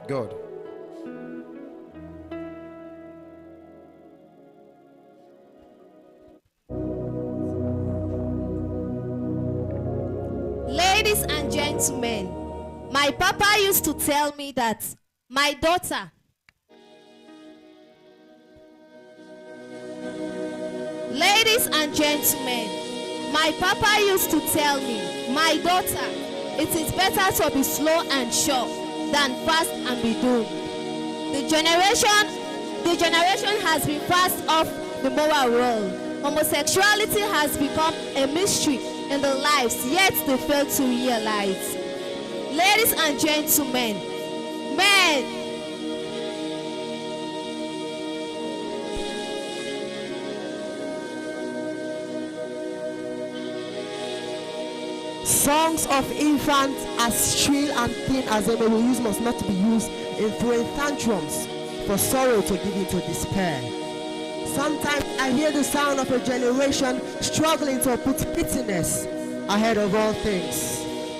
God. Ladies and gentlemen, my papa used to tell me that my daughter, ladies and gentlemen, my papa used to tell me, my daughter, it is better to be slow and sure than fast and be doomed. The generation has been fast off the moral world. Homosexuality has become a mystery in their lives, yet they fail to realize. Ladies and gentlemen, men, songs of infants, as shrill and thin as they may be used, must not be used in throwing tantrums for sorrow to give into despair. Sometimes I hear the sound of a generation struggling to put bitterness ahead of all things.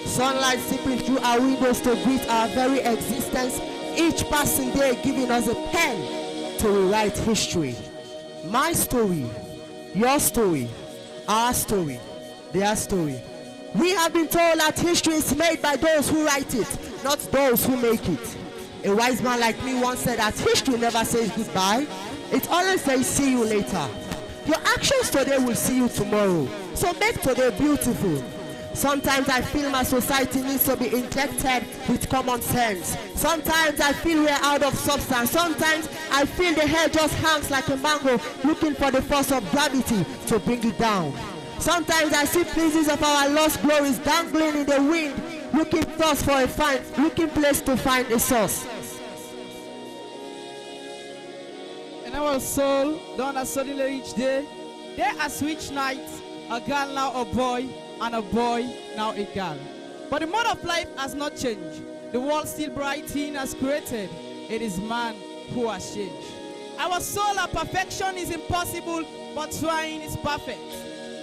Sunlight seeping through our windows to greet our very existence, each passing day giving us a pen to rewrite history. My story, your story, our story, their story. We have been told that history is made by those who write it, not those who make it. A wise man like me once said that history never says goodbye. It always says see you later. Your actions today will see you tomorrow. So make today beautiful. Sometimes I feel my society needs to be injected with common sense. Sometimes I feel we're out of substance. Sometimes I feel the hair just hangs like a mango, looking for the force of gravity to bring it down. Sometimes I see pieces of our lost glories dangling in the wind, looking place to find a source. And our soul, done as suddenly each day, there are switch nights, a girl now a boy, and a boy now a girl. But the mode of life has not changed. The world still bright in as created. It is man who has changed. Our soul of perfection is impossible, but trying is perfect.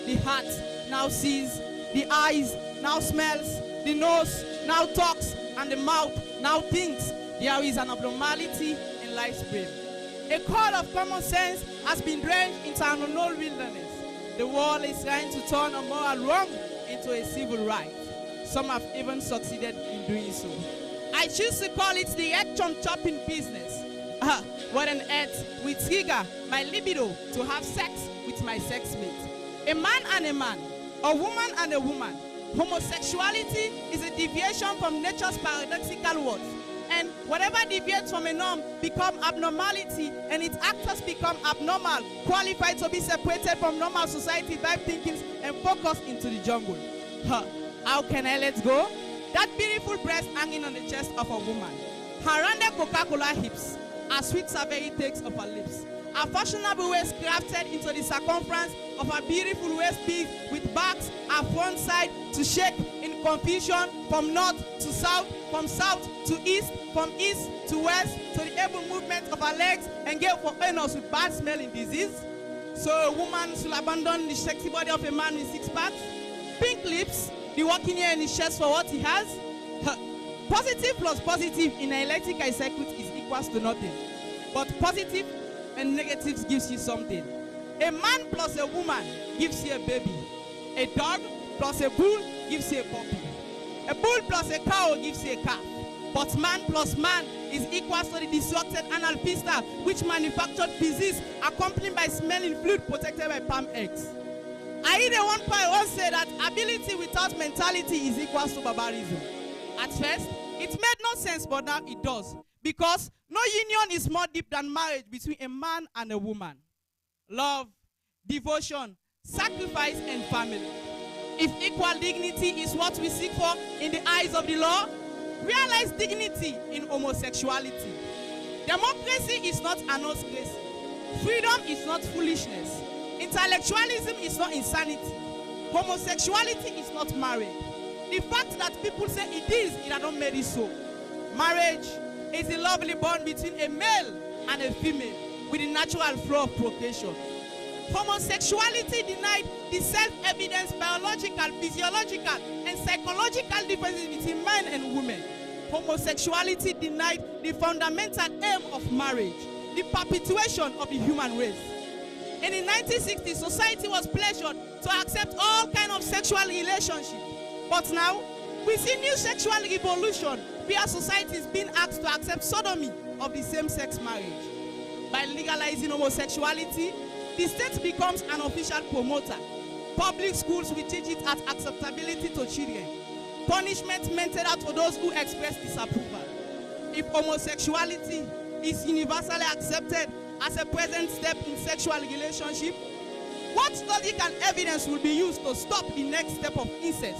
The heart now sees, the eyes now smells, the nose now talks, and the mouth now thinks. There is an abnormality in life's brain. A cord of common sense has been drained into an unknown wilderness. The world is trying to turn a moral wrong into a civil right. Some have even succeeded in doing so. I choose to call it the egg chopping business. What on earth will trigger my libido to have sex with my sex mate? A man and a man, a woman and a woman. Homosexuality is a deviation from nature's paradoxical words. And whatever deviates from a norm become abnormality, and its actors become abnormal, qualified to be separated from normal society vibe thinkings and focused into the jungle. How can I let go? That beautiful breast hanging on the chest of a woman. Her rounded Coca-Cola hips, her sweet savory takes of her lips. A fashionable waist crafted into the circumference of a beautiful waist piece with backs and front side to shake in confusion from north to south, from south to east, from east to west, to the able movement of her legs and get for anus with bad smelling disease. So a woman should abandon the sexy body of a man with six packs, pink lips, the walking here in his chest for what he has. Positive plus positive in an electrical circuit is equals to nothing. But positive and negatives gives you something. A man plus a woman gives you a baby. A dog plus a bull gives you a puppy. A bull plus a cow gives you a calf. But man plus man is equal to the disrupted anal pista, which manufactured disease accompanied by smelling fluid protected by palm eggs. I heard one point once say that ability without mentality is equal to barbarism. At first, it made no sense, but now it does. Because no union is more deep than marriage between a man and a woman. Love, devotion, sacrifice, and family. If equal dignity is what we seek for in the eyes of the law, realize dignity in homosexuality. Democracy is not anarchy. Freedom is not foolishness. Intellectualism is not insanity. Homosexuality is not marriage. The fact that people say it is, it has not made it so. Marriage is a lovely bond between a male and a female with the natural flow of procreation. Homosexuality denied the self-evident biological, physiological, and psychological differences between men and women. homosexuality denied the fundamental aim of marriage, the perpetuation of the human race. In the 1960s, society was pressured to accept all kinds of sexual relationships. But now, we see new sexual revolution where society is being asked to accept sodomy of the same-sex marriage. By legalizing homosexuality, the state becomes an official promoter. Public schools will teach it as acceptability to children. Punishment meted out for those who express disapproval. If homosexuality is universally accepted as a present step in sexual relationship, what logic and evidence will be used to stop the next step of incest?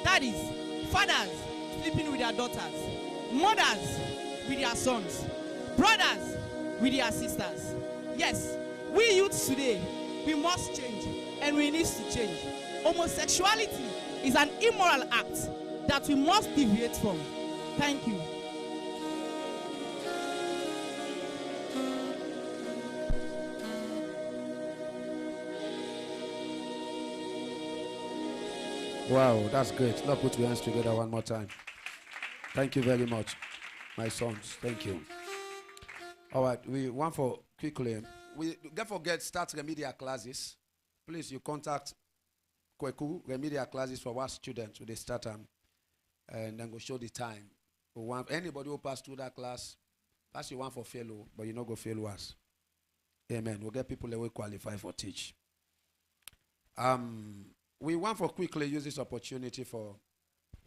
That is, fathers sleeping with their daughters, mothers with their sons, brothers with their sisters. Yes, we youths today, we must change, and we need to change. Homosexuality is an immoral act that we must deviate from. Thank you. Wow, that's great. Let's put your hands together one more time. Thank you very much, my sons. Thank you. All right, we want for quickly. We don't forget start remedial classes. Please, you contact Kweku remedial classes for our students. They start them, and then go show the time. We want anybody who pass through that class. Pass you one for fellow, but you not go fail us. Amen. We'll get people that will qualify for teach. We want for quickly use this opportunity for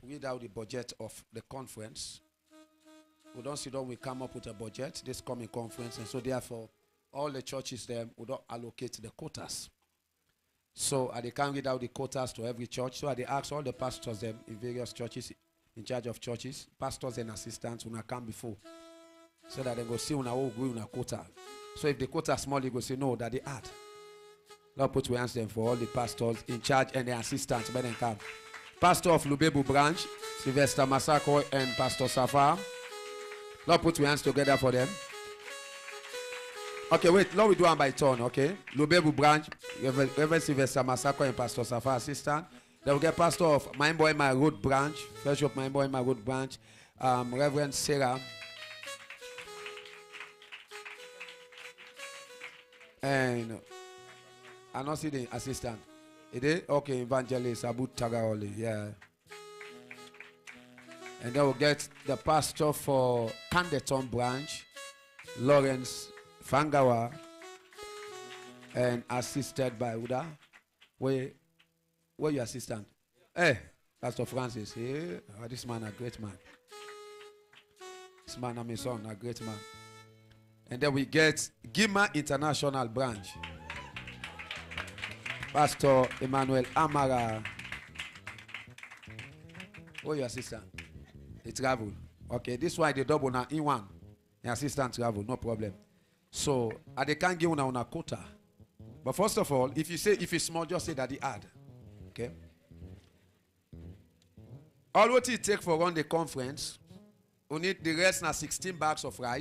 read out the budget of the conference. We don't sit down, we come up with a budget this coming conference, and so therefore all the churches there will not allocate the quotas. So they can't read out the quotas to every church. So they ask all the pastors them in various churches, in charge of churches, pastors and assistants who come before. So that they go see una who go in a quota. So if the quota is small, you go say no, that they add. Lord put we answer them for all the pastors in charge and the assistants. But then come. Pastor of Lubebu branch, Sylvester Massaquoi and Pastor Safar. Lord put we hands together for them. Okay, wait, Lord we do one by turn, okay? Lubebu branch, Reverend Sylvester Massaquoi and Pastor Safar assistant. Then we get Pastor of My Boy My Road branch, Fellowship of My Boy My Road branch, Reverend Sarah. And I not see the assistant. It is okay, evangelist Abu Tagaoli, yeah. And then we'll get the pastor for Candeton branch, Lawrence Fangawa, and assisted by Uda. Where your assistant? Hey, Pastor Francis. Hey, oh, this man a great man. This man and my son a great man. And then we get Gima International branch. Pastor Emmanuel Amara. Where your assistant? He travel. Okay, this one they double now in one. The assistant travel, no problem. So they can't give una quota. But first of all, if it's small, just say that they add. Okay. All what it take for run the conference, we need the rest now 16 bags of rice.